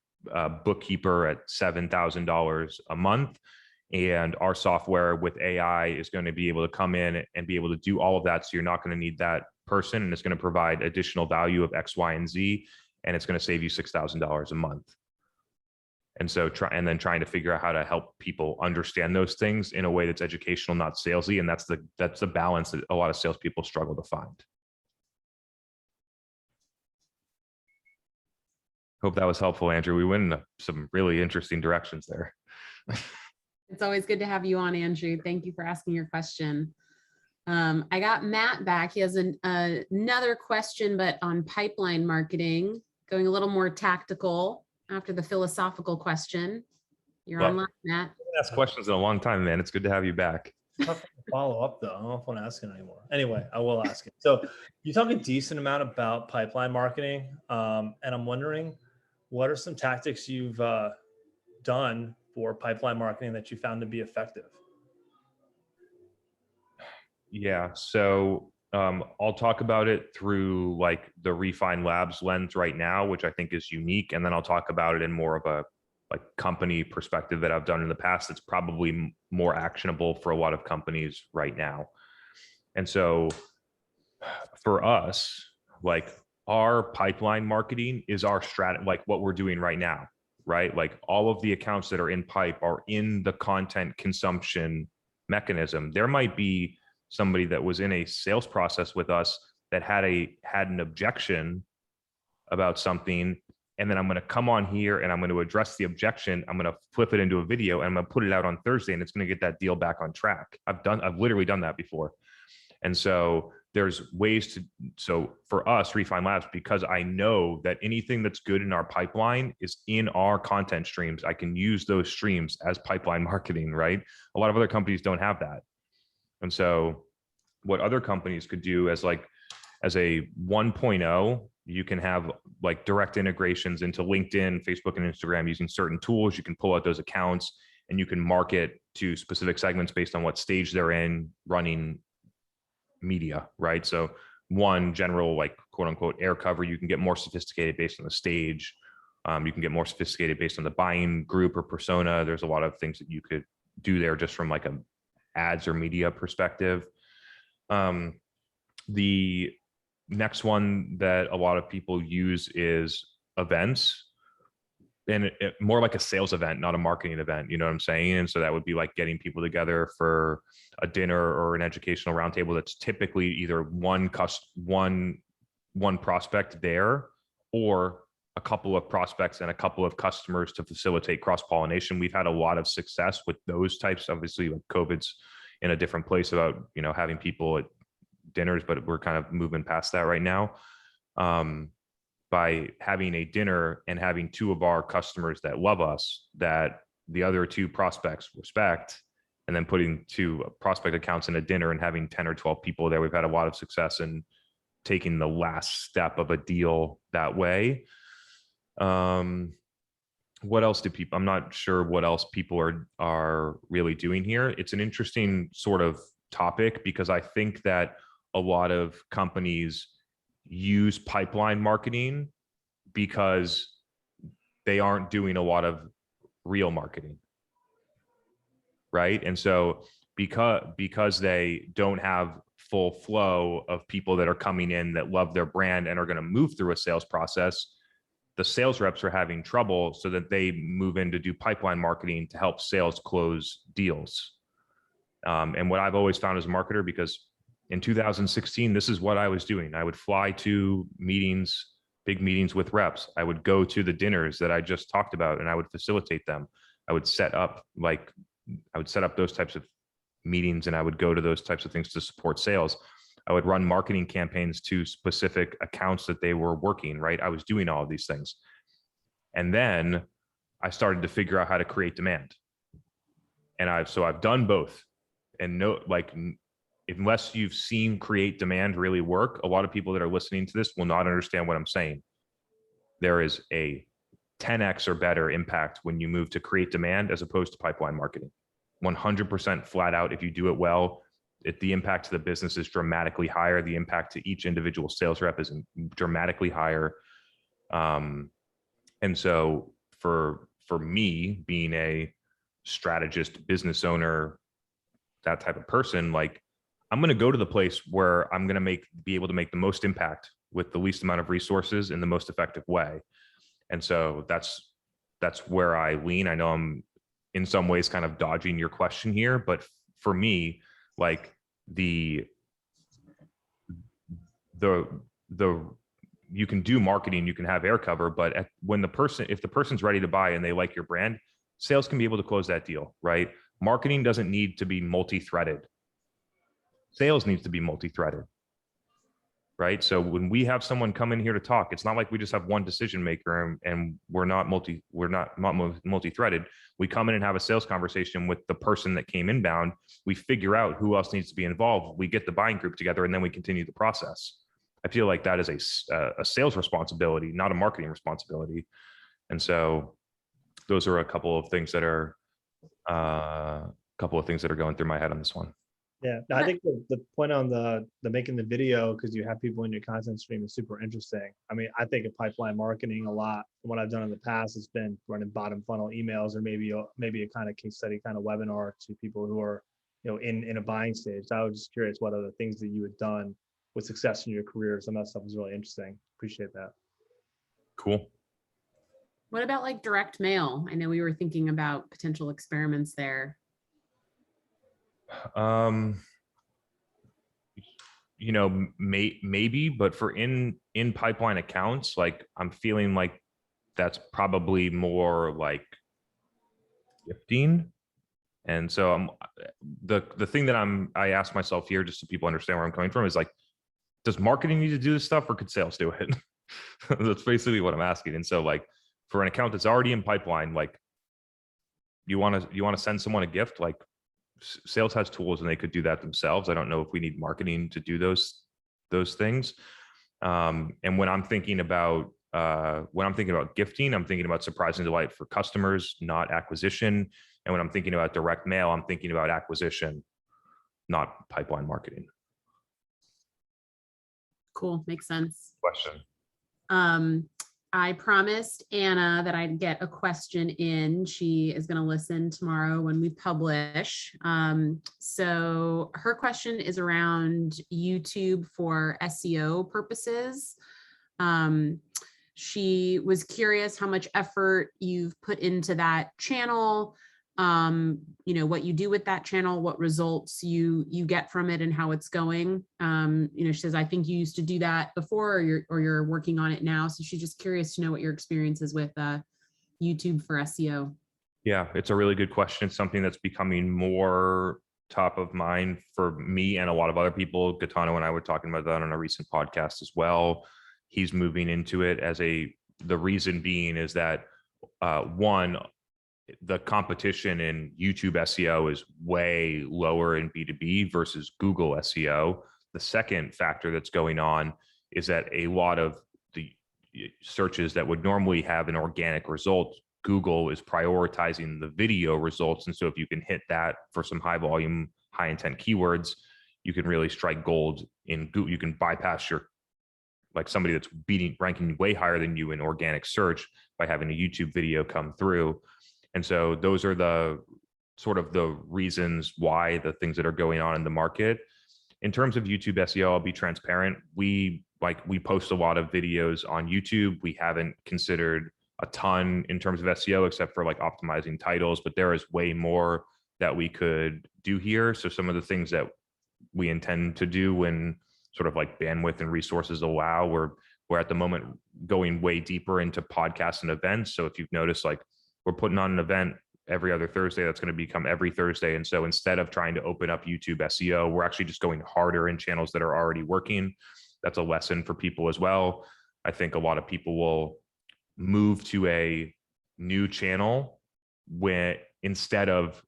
bookkeeper at $7,000 a month. And our software with AI is going to be able to come in and be able to do all of that. So you're not going to need that person, and it's going to provide additional value of X, Y, and Z, and it's going to save you $6,000 a month. And so trying to figure out how to help people understand those things in a way that's educational, not salesy. And that's the balance that a lot of salespeople struggle to find. Hope that was helpful, Andrew. We went in some really interesting directions there. It's always good to have you on, Andrew. Thank you for asking your question. I got Matt back. He has another question, but on pipeline marketing, going a little more tactical after the philosophical question. You're online, Matt. I haven't Asked questions in a long time, man. It's good to have you back. Tough to follow up though. I don't know if I want to ask it anymore. Anyway, I will ask it. So you talk a decent amount about pipeline marketing, and I'm wondering, what are some tactics you've done for pipeline marketing that you found to be effective? Yeah, so I'll talk about it through like the Refine Labs lens right now, which I think is unique, and then I'll talk about it in more of a like company perspective that I've done in the past. It's probably more actionable for a lot of companies right now. And so for us, like our pipeline marketing is our strategy, like what we're doing right now, right? Like all of the accounts that are in pipe are in the content consumption mechanism. There might be somebody that was in a sales process with us that had an objection about something, and then I'm going to come on here and I'm going to address the objection. I'm going to flip it into a video and I'm going to put it out on Thursday, and it's going to get that deal back on track. I've literally done that before. And so there's ways to, so for us, Refine Labs, because I know that anything that's good in our pipeline is in our content streams, I can use those streams as pipeline marketing, right? A lot of other companies don't have that. And so what other companies could do as like, as a 1.0, you can have like direct integrations into LinkedIn, Facebook, and Instagram using certain tools. You can pull out those accounts and you can market to specific segments based on what stage they're in running media, right? So one general, like quote unquote air cover, you can get more sophisticated based on the stage. You can get more sophisticated based on the buying group or persona. There's a lot of things that you could do there just from like a ads or media perspective. The next one that a lot of people use is events, and more like a sales event, not a marketing event. You know what I'm saying? And so that would be like getting people together for a dinner or an educational roundtable. That's typically either one prospect there, or a couple of prospects and a couple of customers to facilitate cross-pollination. We've had a lot of success with those types. Obviously, like COVID's in a different place about, you know, having people at dinners, but we're kind of moving past that right now. By having a dinner and having two of our customers that love us, that the other two prospects respect, and then putting two prospect accounts in a dinner and having 10 or 12 people there, we've had a lot of success in taking the last step of a deal that way. What else do people, I'm not sure what else people are really doing here. It's an interesting sort of topic because I think that a lot of companies use pipeline marketing because they aren't doing a lot of real marketing, right? And so because they don't have full flow of people that are coming in that love their brand and are going to move through a sales process, the sales reps are having trouble, so that they move in to do pipeline marketing to help sales close deals. And what I've always found as a marketer, because in 2016, this is what I was doing. I would fly to meetings, big meetings with reps. I would go to the dinners that I just talked about and I would facilitate them. I would set up those types of meetings and I would go to those types of things to support sales. I would run marketing campaigns to specific accounts that they were working, right? I was doing all of these things. And then I started to figure out how to create demand. And I've done both. And unless you've seen create demand really work, a lot of people that are listening to this will not understand what I'm saying. There is a 10x or better impact when you move to create demand as opposed to pipeline marketing. 100% flat out. If you do it well, the impact to the business is dramatically higher. The impact to each individual sales rep is dramatically higher. And so for me, being a strategist, business owner, that type of person, like I'm going to go to the place where I'm going to be able to make the most impact with the least amount of resources in the most effective way. And so that's where I lean. I know I'm in some ways kind of dodging your question here, but for me, like you can do marketing, you can have air cover, but if the person's ready to buy and they like your brand, sales can be able to close that deal, right? Marketing doesn't need to be multi-threaded. Sales needs to be multi-threaded, right? So when we have someone come in here to talk, it's not like we just have one decision maker and we're not multi-threaded. We come in and have a sales conversation with the person that came inbound. We figure out who else needs to be involved. We get the buying group together and then we continue the process. I feel like that is a sales responsibility, not a marketing responsibility. And so those are a couple of things that are going through my head on this one. Yeah, I think the point on the making the video, because you have people in your content stream, is super interesting. I mean, I think of pipeline marketing a lot. What I've done in the past has been running bottom funnel emails, or maybe a kind of case study kind of webinar to people who are, in a buying stage. So I was just curious what other things that you had done with success in your career. Some of that stuff was really interesting. Appreciate that. Cool. What about like direct mail? I know we were thinking about potential experiments there. Maybe, but for in pipeline accounts, like I'm feeling like that's probably more like gifting. And so the thing that I ask myself here, just so people understand where I'm coming from, is like, does marketing need to do this stuff or could sales do it? That's basically what I'm asking. And so like for an account that's already in pipeline, like you want to send someone a gift, like sales has tools and they could do that themselves. I don't know if we need marketing to do those those things. And when I'm thinking about gifting, I'm thinking about surprise and delight for customers, not acquisition. And when I'm thinking about direct mail, I'm thinking about acquisition, not pipeline marketing. Cool, makes sense. Question. I promised Anna that I'd get a question in. She is going to listen tomorrow when we publish. So her question is around YouTube for SEO purposes. She was curious how much effort you've put into that channel, what you do with that channel, what results you get from it and how it's going. She says, I think you used to do that before, or you're working on it now. So she's just curious to know what your experience is with YouTube for SEO. Yeah, it's a really good question. It's something that's becoming more top of mind for me and a lot of other people. Gaetano and I were talking about that on a recent podcast as well. He's moving into it the reason being is that one, the competition in YouTube SEO is way lower in B2B versus Google SEO. The second factor that's going on is that a lot of the searches that would normally have an organic result, Google is prioritizing the video results. And so if you can hit that for some high volume, high intent keywords, you can really strike gold in Google. You can bypass somebody that's ranking way higher than you in organic search by having a YouTube video come through. And so those are the sort of the reasons why the things that are going on in the market. In terms of YouTube SEO, I'll be transparent. We post a lot of videos on YouTube. We haven't considered a ton in terms of SEO, except for optimizing titles, but there is way more that we could do here. So some of the things that we intend to do when sort of bandwidth and resources allow, we're at the moment going way deeper into podcasts and events. So if you've noticed, we're putting on an event every other Thursday, that's going to become every Thursday. And so instead of trying to open up YouTube SEO, we're actually just going harder in channels that are already working. That's a lesson for people as well. I think a lot of people will move to a new channel instead of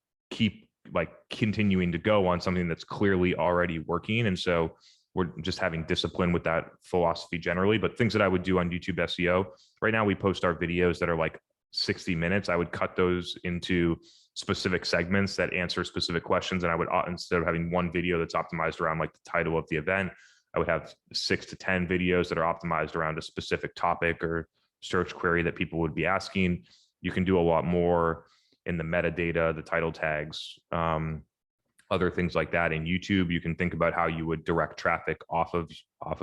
continuing to go on something that's clearly already working. And so we're just having discipline with that philosophy generally. But things that I would do on YouTube SEO, right now we post our videos that are 60 minutes. I would cut those into specific segments that answer specific questions. And I would, instead of having one video that's optimized around the title of the event, I would have 6 to 10 videos that are optimized around a specific topic or search query that people would be asking. You can do a lot more in the metadata, the title tags, other things like that. In YouTube, you can think about how you would direct traffic off of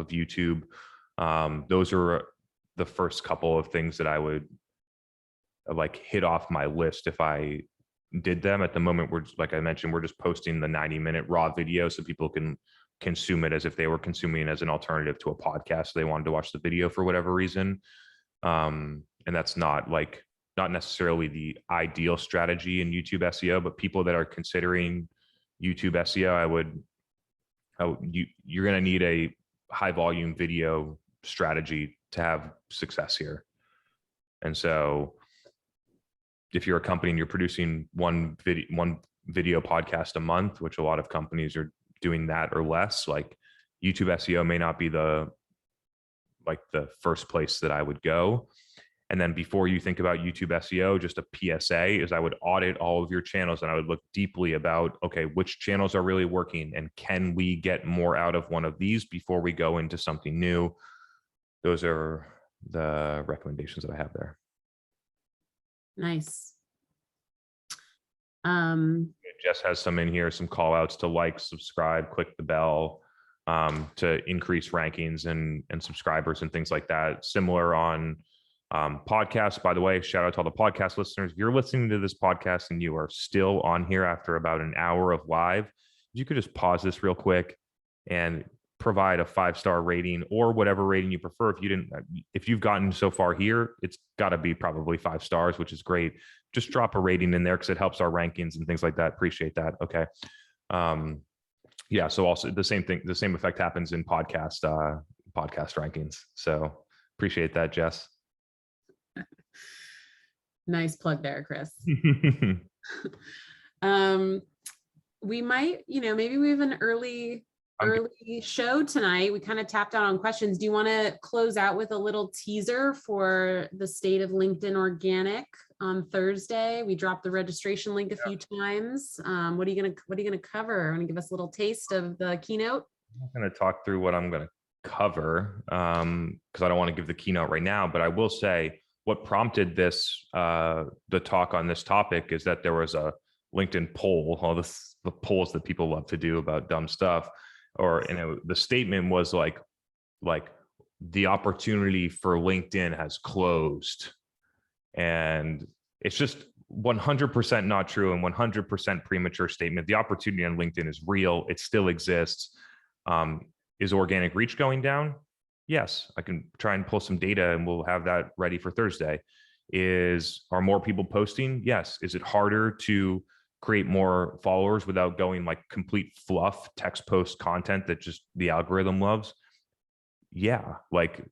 YouTube. Those are the first couple of things that I would hit off my list if I did them. At the moment, we're just, like I mentioned, we're just posting the 90-minute raw video so people can consume it as if they were consuming it as an alternative to a podcast. They wanted to watch the video for whatever reason. And that's not necessarily the ideal strategy in YouTube SEO, but people that are considering YouTube SEO, you're going to need a high volume video strategy to have success here. And so if you're a company and you're producing one video podcast a month, which a lot of companies are doing that or less, YouTube SEO may not be the first place that I would go. And then before you think about YouTube SEO, just a PSA is I would audit all of your channels and I would look deeply about, okay, which channels are really working and can we get more out of one of these before we go into something new? Those are the recommendations that I have there. Nice. Jess has some in here, some call outs to subscribe, click the bell, to increase rankings and subscribers and things like that. Similar on podcasts, by the way, shout out to all the podcast listeners. If you're listening to this podcast and you are still on here after about an hour of live, if you could just pause this real quick and provide a 5-star rating or whatever rating you prefer. If you've gotten so far here, it's got to be probably 5 stars, which is great. Just drop a rating in there because it helps our rankings and things like that. Appreciate that. Okay. Yeah. So also the same thing, the same effect happens in podcast rankings. So appreciate that, Jess. Nice plug there, Chris. We might, maybe we have an early I'm good. early show tonight. We kind of tapped out on questions. Do you want to close out with a little teaser for the state of LinkedIn organic on Thursday? We dropped the registration link a few times. What are you gonna cover? Want to give us a little taste of the keynote? I'm not going to talk through what I'm going to cover because I don't want to give the keynote right now, but I will say what prompted this, the talk on this topic is that there was a LinkedIn poll, all the polls that people love to do about dumb stuff, the statement was like the opportunity for LinkedIn has closed. And it's just 100% not true and 100% premature statement. The opportunity on LinkedIn is real. It still exists. Is organic reach going down? Yes, I can try and pull some data and we'll have that ready for Thursday. Are more people posting? Yes. Is it harder to create more followers without going like complete fluff text post content that just the algorithm loves? Yeah, like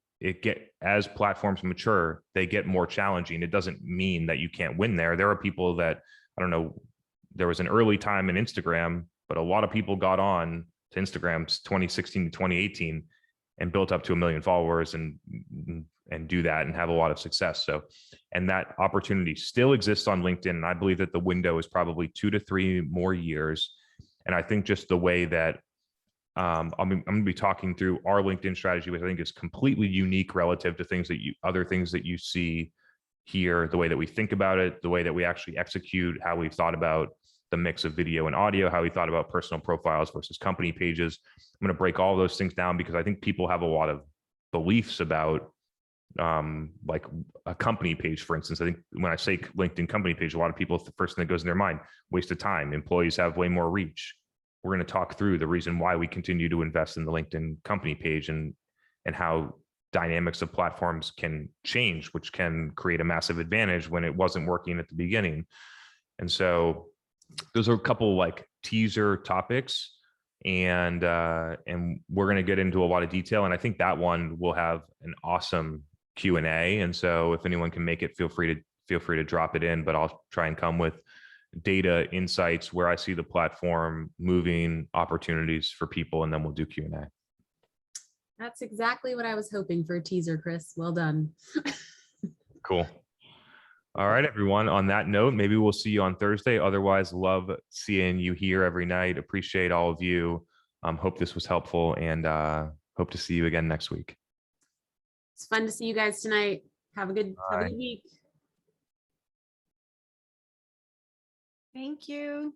as platforms mature, they get more challenging. It doesn't mean that you can't win there. There are people that, I don't know, there was an early time in Instagram, but a lot of people got on to Instagram 2016 to 2018 and built up to 1 million followers and do that and have a lot of success. So, and that opportunity still exists on LinkedIn. And I believe that the window is probably 2 to 3 more years. And I think just the way that I'm going to be talking through our LinkedIn strategy, which I think is completely unique relative to other things that you see here, the way that we think about it, the way that we actually execute, how we've thought about the mix of video and audio, how we thought about personal profiles versus company pages. I'm going to break all those things down because I think people have a lot of beliefs about like a company page, for instance. I think when I say LinkedIn company page, a lot of people, the first thing that goes in their mind, waste of time. Employees have way more reach. We're going to talk through the reason why we continue to invest in the LinkedIn company page and how dynamics of platforms can change, which can create a massive advantage when it wasn't working at the beginning. And so those are a couple like teaser topics, and we're going to get into a lot of detail. And I think that one will have an awesome Q&A. And so if anyone can make it, feel free to drop it in, but I'll try and come with data insights where I see the platform moving, opportunities for people, and then we'll do Q&A. That's exactly what I was hoping for a teaser, Chris. Well done. Cool. All right, everyone. On that note, maybe we'll see you on Thursday. Otherwise, love seeing you here every night. Appreciate all of you. Hope this was helpful, and hope to see you again next week. It's fun to see you guys tonight. Have a good week. Thank you.